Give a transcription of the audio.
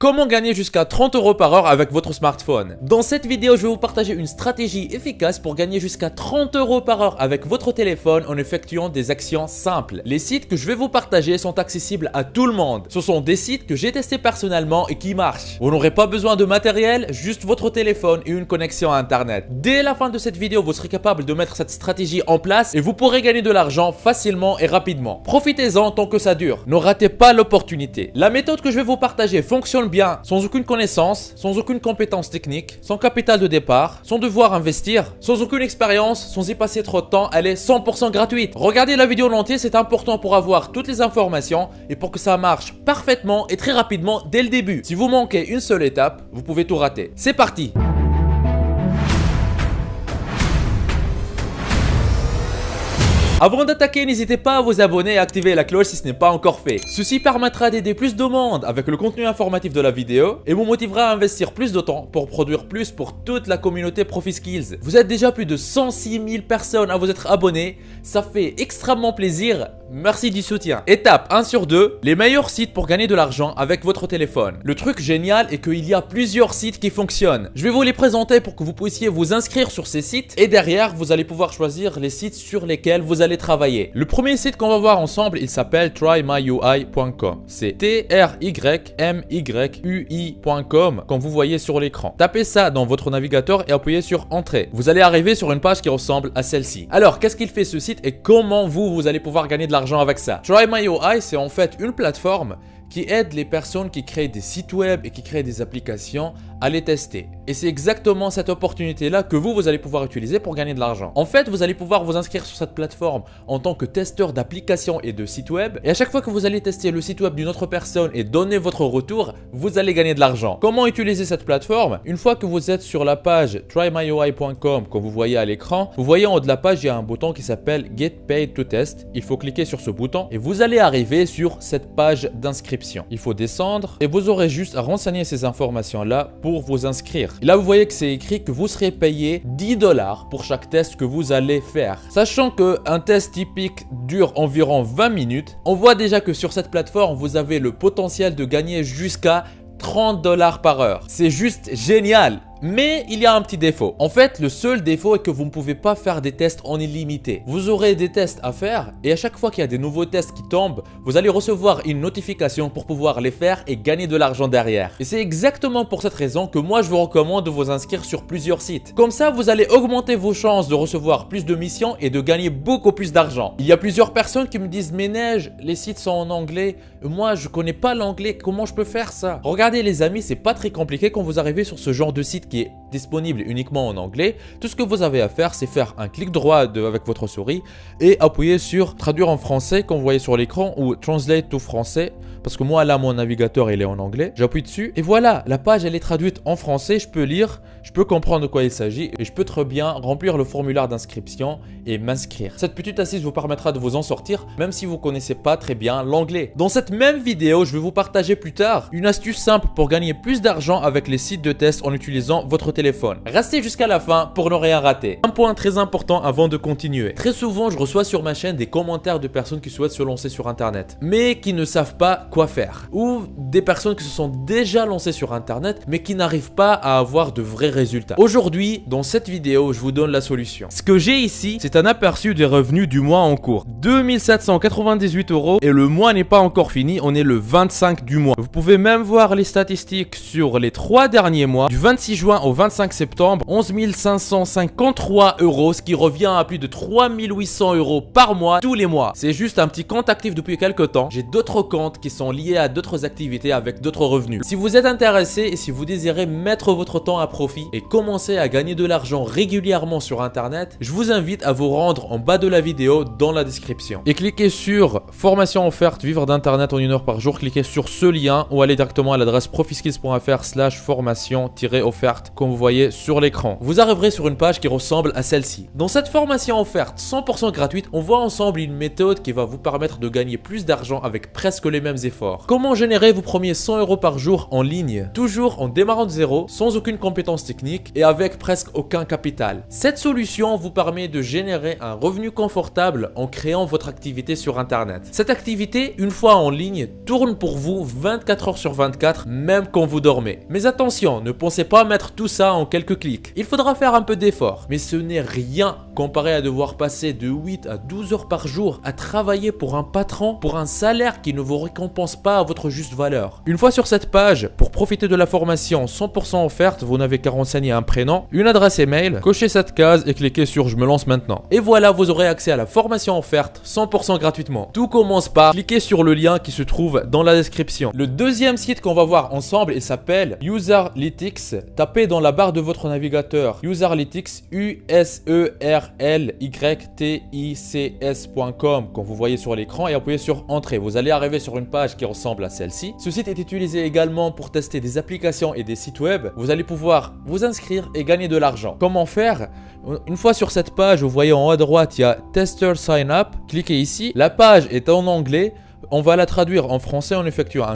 Comment gagner jusqu'à 30 € par heure avec votre smartphone? Dans cette vidéo, je vais vous partager une stratégie efficace pour gagner jusqu'à 30 € par heure avec votre téléphone en effectuant des actions simples. Les sites que je vais vous partager sont accessibles à tout le monde. Ce sont des sites que j'ai testés personnellement et qui marchent. Vous n'aurez pas besoin de matériel, juste votre téléphone et une connexion à internet. Dès la fin de cette vidéo, vous serez capable de mettre cette stratégie en place et vous pourrez gagner de l'argent facilement et rapidement. Profitez-en tant que ça dure. Ne ratez pas l'opportunité. La méthode que je vais vous partager fonctionne bien, sans aucune connaissance, sans aucune compétence technique, sans capital de départ, sans devoir investir, sans aucune expérience, sans y passer trop de temps. Elle est 100% gratuite. Regardez la vidéo en entier, c'est important pour avoir toutes les informations et pour que ça marche parfaitement et très rapidement dès le début. Si vous manquez une seule étape, vous pouvez tout rater. C'est parti! Avant d'attaquer, n'hésitez pas à vous abonner et activer la cloche si ce n'est pas encore fait. Ceci permettra d'aider plus de monde avec le contenu informatif de la vidéo et vous motivera à investir plus de temps pour produire plus pour toute la communauté ProfiSkills. Vous êtes déjà plus de 106 000 personnes à vous être abonnés. Ça fait extrêmement plaisir. Merci du soutien. Étape 1 sur 2, les meilleurs sites pour gagner de l'argent avec votre téléphone. Le truc génial est qu'il y a plusieurs sites qui fonctionnent. Je vais vous les présenter pour que vous puissiez vous inscrire sur ces sites et derrière, vous allez pouvoir choisir les sites sur lesquels vous allez travailler. Le premier site qu'on va voir ensemble, il s'appelle trymyui.com. C'est trymyui.com comme vous voyez sur l'écran. Tapez ça dans votre navigateur et appuyez sur Entrée. Vous allez arriver sur une page qui ressemble à celle-ci. Alors, qu'est-ce qu'il fait ce site et comment vous allez pouvoir gagner de l'argent avec ça? TryMyUI, c'est en fait une plateforme qui aide les personnes qui créent des sites web et qui créent des applications à les tester. Et c'est exactement cette opportunité-là que vous allez pouvoir utiliser pour gagner de l'argent. En fait, vous allez pouvoir vous inscrire sur cette plateforme en tant que testeur d'applications et de sites web. Et à chaque fois que vous allez tester le site web d'une autre personne et donner votre retour, vous allez gagner de l'argent. Comment utiliser cette plateforme? Une fois que vous êtes sur la page trymyui.com, comme vous voyez à l'écran, vous voyez en haut de la page, il y a un bouton qui s'appelle Get Paid to Test. Il faut cliquer sur ce bouton et vous allez arriver sur cette page d'inscription. Il faut descendre et vous aurez juste à renseigner ces informations-là pour vous inscrire. Et là, vous voyez que c'est écrit que vous serez payé 10 $ pour chaque test que vous allez faire. Sachant qu'un test typique dure environ 20 minutes, on voit déjà que sur cette plateforme, vous avez le potentiel de gagner jusqu'à 30 $ par heure. C'est juste génial! Mais il y a un petit défaut. En fait, le seul défaut est que vous ne pouvez pas faire des tests en illimité. Vous aurez des tests à faire et à chaque fois qu'il y a des nouveaux tests qui tombent, vous allez recevoir une notification pour pouvoir les faire et gagner de l'argent derrière. Et c'est exactement pour cette raison que moi je vous recommande de vous inscrire sur plusieurs sites. Comme ça, vous allez augmenter vos chances de recevoir plus de missions et de gagner beaucoup plus d'argent. Il y a plusieurs personnes qui me disent « Mais Neige, les sites sont en anglais. Moi, je connais pas l'anglais. Comment je peux faire ça ?» Regardez les amis, c'est pas très compliqué quand vous arrivez sur ce genre de site qui est disponible uniquement en anglais. Tout ce que vous avez à faire, c'est faire un clic droit avec votre souris et appuyer sur traduire en français comme vous voyez sur l'écran ou translate to français parce que moi là mon navigateur il est en anglais. J'appuie dessus et voilà, la page elle est traduite en français. Je peux lire, je peux comprendre de quoi il s'agit et je peux très bien remplir le formulaire d'inscription et m'inscrire. Cette petite assise vous permettra de vous en sortir même si vous connaissez pas très bien l'anglais. Dans cette même vidéo, je vais vous partager plus tard une astuce simple pour gagner plus d'argent avec les sites de test en utilisant votre téléphone. Restez jusqu'à la fin pour ne rien rater. Un point très important avant de continuer. Très souvent, je reçois sur ma chaîne des commentaires de personnes qui souhaitent se lancer sur Internet, mais qui ne savent pas quoi faire. Ou des personnes qui se sont déjà lancées sur Internet, mais qui n'arrivent pas à avoir de vrais résultats. Aujourd'hui, dans cette vidéo, je vous donne la solution. Ce que j'ai ici, c'est un aperçu des revenus du mois en cours. 2798 € et le mois n'est pas encore fini, on est le 25 du mois. Vous pouvez même voir les statistiques sur les 3 derniers mois, du 26 juin au 25 septembre, 11 553 €, ce qui revient à plus de 3 800 € par mois, tous les mois. C'est juste un petit compte actif depuis quelques temps. J'ai d'autres comptes qui sont liés à d'autres activités avec d'autres revenus. Si vous êtes intéressé et si vous désirez mettre votre temps à profit et commencer à gagner de l'argent régulièrement sur Internet, je vous invite à vous rendre en bas de la vidéo dans la description. Et cliquez sur formation offerte, vivre d'Internet en 1 heure par jour. Cliquez sur ce lien ou allez directement à l'adresse profiskills.fr/formation-offerte offerte, comme vous voyez sur l'écran. Vous arriverez sur une page qui ressemble à celle-ci. Dans cette formation offerte 100% gratuite, on voit ensemble une méthode qui va vous permettre de gagner plus d'argent avec presque les mêmes efforts. Comment générer vos premiers 100 € par jour en ligne, toujours en démarrant de zéro, sans aucune compétence technique et avec presque aucun capital. Cette solution vous permet de générer un revenu confortable en créant votre activité sur Internet. Cette activité, une fois en ligne, tourne pour vous 24 heures sur 24, même quand vous dormez. Mais attention, ne pensez pas mettre tout ça en quelques clics. Il faudra faire un peu d'effort, mais ce n'est rien comparé à devoir passer de 8 à 12 heures par jour à travailler pour un patron, pour un salaire qui ne vous récompense pas à votre juste valeur. Une fois sur cette page, pour profiter de la formation 100% offerte, vous n'avez qu'à renseigner un prénom, une adresse email, cochez cette case et cliquez sur je me lance maintenant. Et voilà, vous aurez accès à la formation offerte 100% gratuitement. Tout commence par cliquer sur le lien qui se trouve dans la description. Le deuxième site qu'on va voir ensemble, il s'appelle Userlytics. Tapez dans la barre de votre navigateur Userlytics, userlytics.com comme vous voyez sur l'écran et appuyez sur entrée. Vous allez arriver sur une page qui ressemble à celle-ci. Ce site est utilisé également pour tester des applications et des sites web. Vous allez pouvoir vous inscrire et gagner de l'argent. Comment faire? Une fois sur cette page, vous voyez en haut à droite, il y a Tester Sign Up. Cliquez ici. La page est en anglais. On va la traduire en français en effectuant un